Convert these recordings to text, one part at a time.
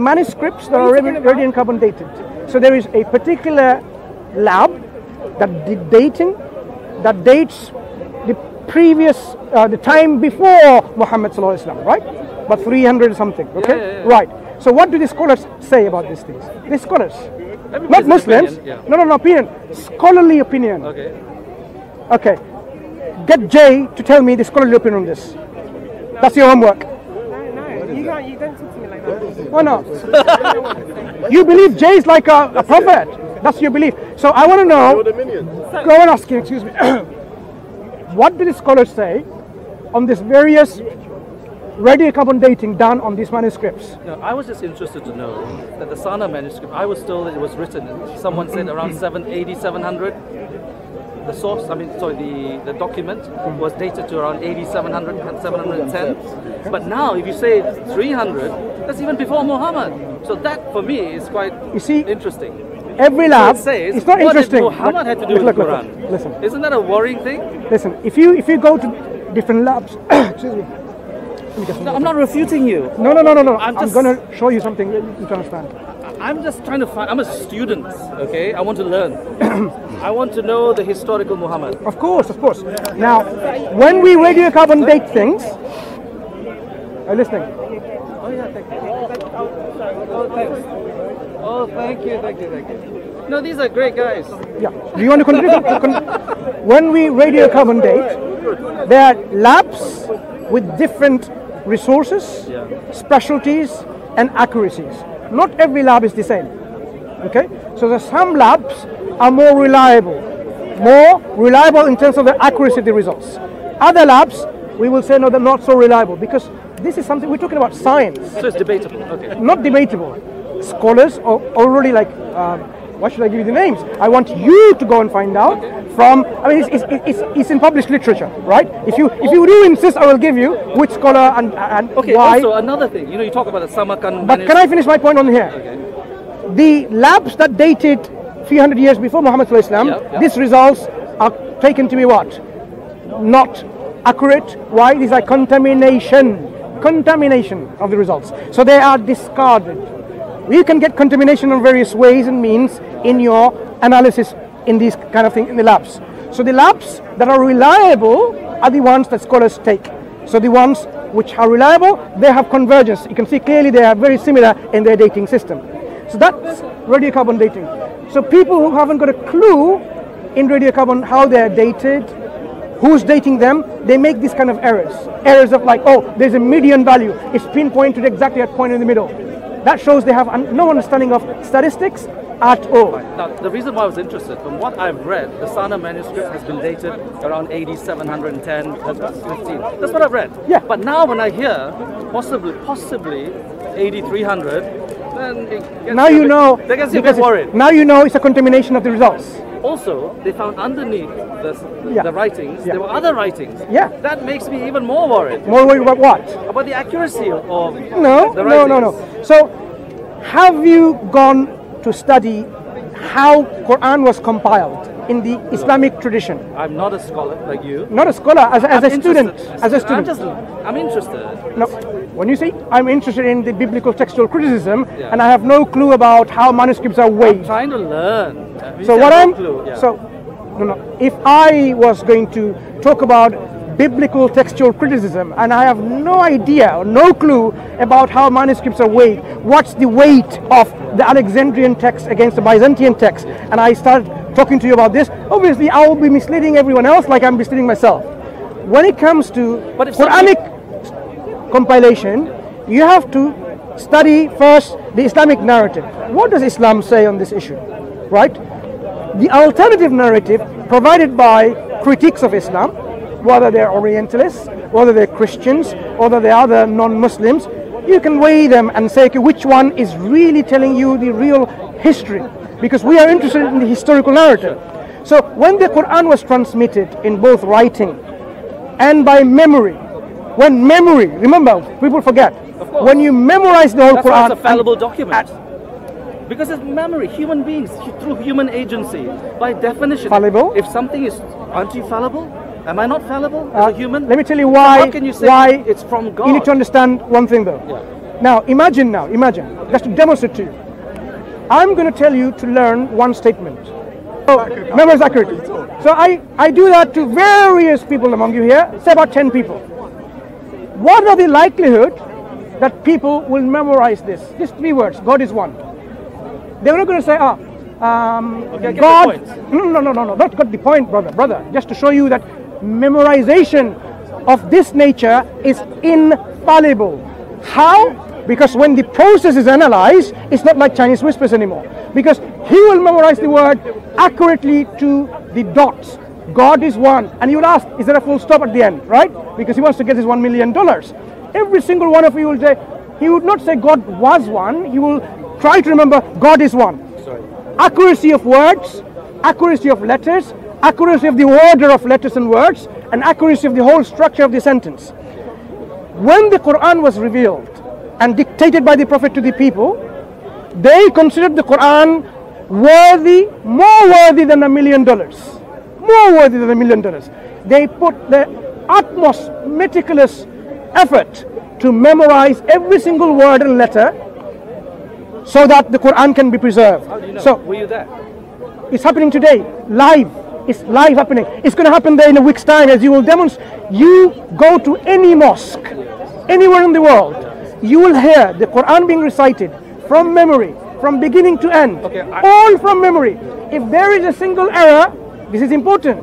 manuscripts that are radiocarbon dated. So there is a particular lab that did dating, that dates the previous, the time before Muhammad sallallahu alaihi wasallam, right? But 300 something, okay? Yeah. Right. So what do the scholars say about these things? The scholars, not Muslims. Opinion, No, opinion. Scholarly opinion. Okay. Okay. Get Jay to tell me the scholarly opinion on this. That's your homework. No, you don't talk to me like that. Why not? You believe Jay is like a prophet. That's your belief. So I want to know. Go and ask him. Excuse me. What did the scholars say on this various radiocarbon dating done on these manuscripts? No, I was just interested to know that the Sana manuscript, I was told that it was written, someone said around 700. The source, the document was dated to around 8700, 710. But now, if you say 300, that's even before Muhammad. So that, for me, is quite interesting. Every lab, so it says, it's not interesting. What did Muhammad had to do with the Quran? Listen. Isn't that a worrying thing? Listen, if you go to different labs, excuse me. No, I'm not refuting you. No. I'm going to show you something you can understand. I'm just trying to find, I'm a student, okay? I want to learn. I want to know the historical Muhammad. Of course. Now, when we radiocarbon date things, are you listening? Oh yeah, thank you. Oh, thanks. Oh, thank you. No, these are great guys. Yeah. Do you want to continue? When we radiocarbon date, there are labs with different resources, specialties, and accuracies. Not every lab is the same. Okay? So there's some labs are more reliable in terms of the accuracy of the results. Other labs, we will say no, they're not so reliable, because this is something we're talking about science. So it's debatable. Okay. Not debatable. Scholars are already like, why should I give you the names? I want you to go and find out from. I mean, it's in published literature, right? If you do insist, I will give you which scholar and okay, why. Also another thing, you talk about the Samarkand. But can I finish my point on here? Okay. The labs that dated 300 years before Muhammad sallallahu alaihi wasallam, these results are taken to be what? Not accurate. Why? These are contamination of the results. So they are discarded. You can get contamination in various ways and means in your analysis in these kind of things in the labs. So the labs that are reliable are the ones that scholars take. So the ones which are reliable, they have convergence. You can see clearly they are very similar in their dating system. So that's radiocarbon dating. So people who haven't got a clue in radiocarbon how they are dated, who's dating them, they make these kind of errors. Errors of like, oh, there's a median value. It's pinpointed exactly at point in the middle. That shows they have no understanding of statistics at all. Now, the reason why I was interested, from what I've read, the Sana manuscript has been dated around 8710, 15. That's what I've read. Yeah. But now when I hear possibly 8300, then it gets Now you know. They get a bit worried. Now you know it's a contamination of the results. Also, they found underneath the writings, there were other writings. Yeah. That makes me even more worried. More worried about what? About the accuracy of the No. writings. So, have you gone to study how Quran was compiled in the Islamic tradition? I'm not a scholar like you. Not a scholar, as a student. As a student. I'm interested. No. When you say I'm interested in the biblical textual criticism, and I have no clue about how manuscripts are weighed. I'm trying to learn. So what if I was going to talk about biblical textual criticism and I have no idea or no clue about how manuscripts are weighed, what's the weight of the Alexandrian text against the Byzantine text, and I start talking to you about this, obviously I will be misleading everyone else like I'm misleading myself. When it comes to Quranic compilation, you have to study first the Islamic narrative. What does Islam say on this issue, right? The alternative narrative provided by critiques of Islam, whether they're Orientalists, whether they're Christians, whether they're other non-Muslims, you can weigh them and say, okay, which one is really telling you the real history? Because we are interested in the historical narrative. So when the Quran was transmitted in both writing and by memory, remember, people forget, when you memorize the whole That's Quran, why it's a fallible document. Because it's memory, human beings, through human agency, by definition. Fallible? If something is, aren't you fallible? Am I not fallible as a human? Let me tell you why. So how can you say it's from God? You need to understand one thing though. Now, imagine, just to demonstrate to you. I'm going to tell you to learn one statement. So, memorize accurately. So I do that to various people among you here, say about 10 people. What are the likelihood that people will memorize this? Just 3 words, God is one. They're not going to say, God, no, not got the point, brother. Just to show you that memorization of this nature is infallible. How? Because when the process is analyzed, it's not like Chinese whispers anymore. Because he will memorize the word accurately to the dots. God is one. And you will ask, is there a full stop at the end, right? Because he wants to get his $1 million. Every single one of you will say, he would not say God was one. He will try to remember God is one. Sorry. Accuracy of words, accuracy of letters, accuracy of the order of letters and words, and accuracy of the whole structure of the sentence. When the Quran was revealed and dictated by the Prophet to the people, they considered the Quran worthy, more worthy than $1 million. More worthy than $1 million. They put the utmost meticulous effort to memorize every single word and letter so that the Quran can be preserved. How do you know? So, were you there? It's happening today, live. It's live happening. It's going to happen there in a week's time, as you will demonstrate. You go to any mosque, anywhere in the world, you will hear the Quran being recited from memory, from beginning to end, all from memory. If there is a single error, this is important,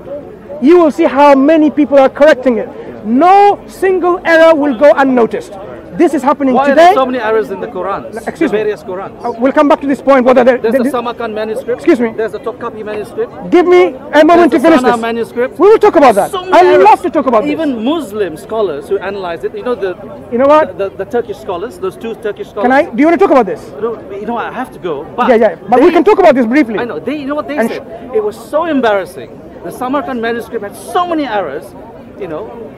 you will see how many people are correcting it. No single error will go unnoticed. This is happening Why today. Why are there so many errors in the Quran? Excuse me. Various Qurans. We'll come back to this point. Whether there's the Samarkand manuscript. Excuse me. There's the Topkapi manuscript. Give me a moment to finish this. Manuscript. We will talk about that. I love to talk about this. Even Muslim scholars who analyze it. You know the Turkish scholars. Those 2 Turkish scholars. Do you want to talk about this? No, I have to go. But But we can talk about this briefly. I know. You know what they said? It was so embarrassing. The Samarkand manuscript had so many errors.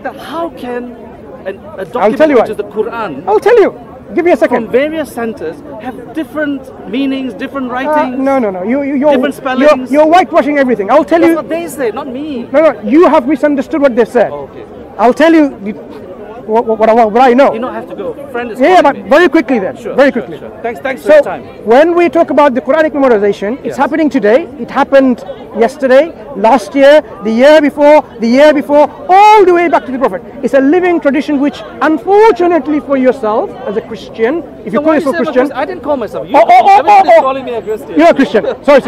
That how can a document which is the Quran? I'll tell you. Give me a second. From various centers have different meanings, different writings. No. You're different spellings. You're whitewashing everything. I'll tell you. That's what they say, not me. No. You have misunderstood what they said. Oh, okay. I'll tell you what I know. You don't have to go. Friend is but me. very quickly then. Sure. Very quickly. Sure. Thanks for your time. When we talk about the Quranic memorization, it's happening today. It happened yesterday, last year, the year before, all the way back to the Prophet. It's a living tradition which, unfortunately for yourself, as a Christian, if you call yourself a Christian... I didn't call myself. Everybody's calling me a Christian. You're a Christian. Sorry.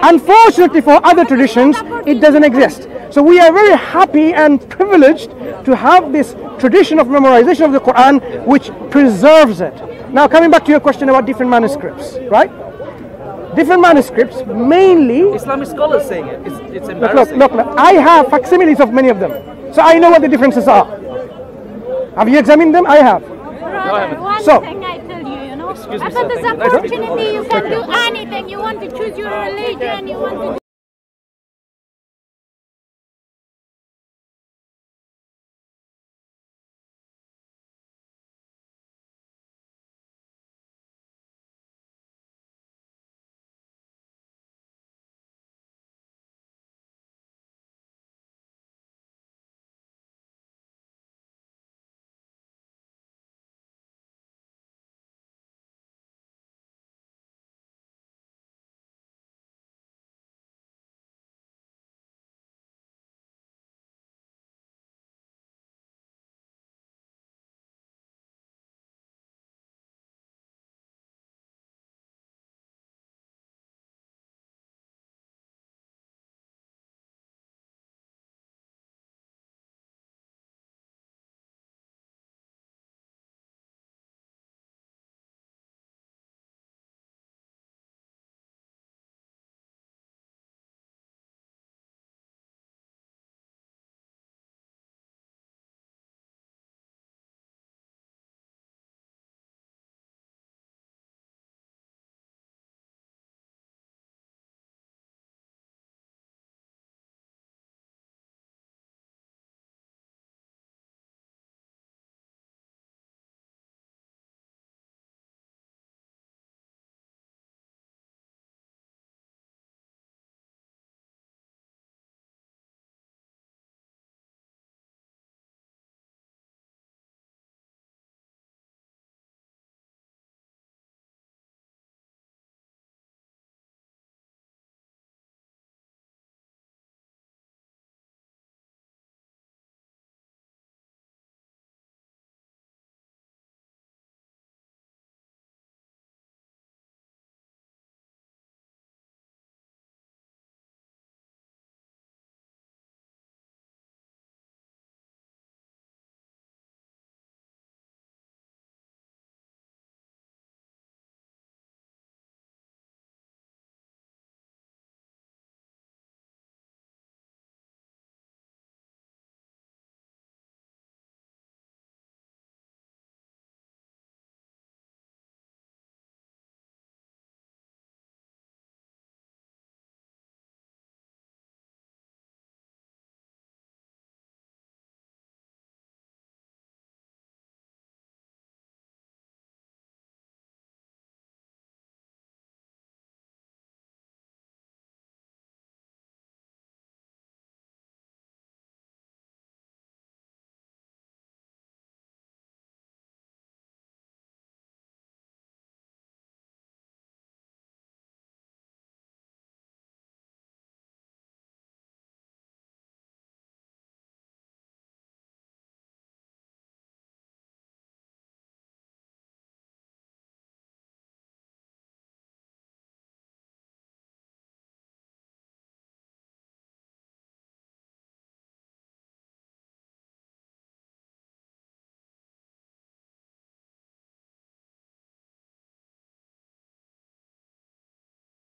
Unfortunately for other traditions, it doesn't exist. So we are very happy and privileged to have this tradition of memorization of the Quran which preserves it. Now coming back to your question about different manuscripts, right? Different manuscripts, mainly... Islamic scholars saying it. It's embarrassing. Look, I have facsimiles of many of them. So I know what the differences are. Have you examined them? I have. No, I haven't. One thing I tell you, Excuse me, after this opportunity, you can do anything. You want to choose your religion, you want to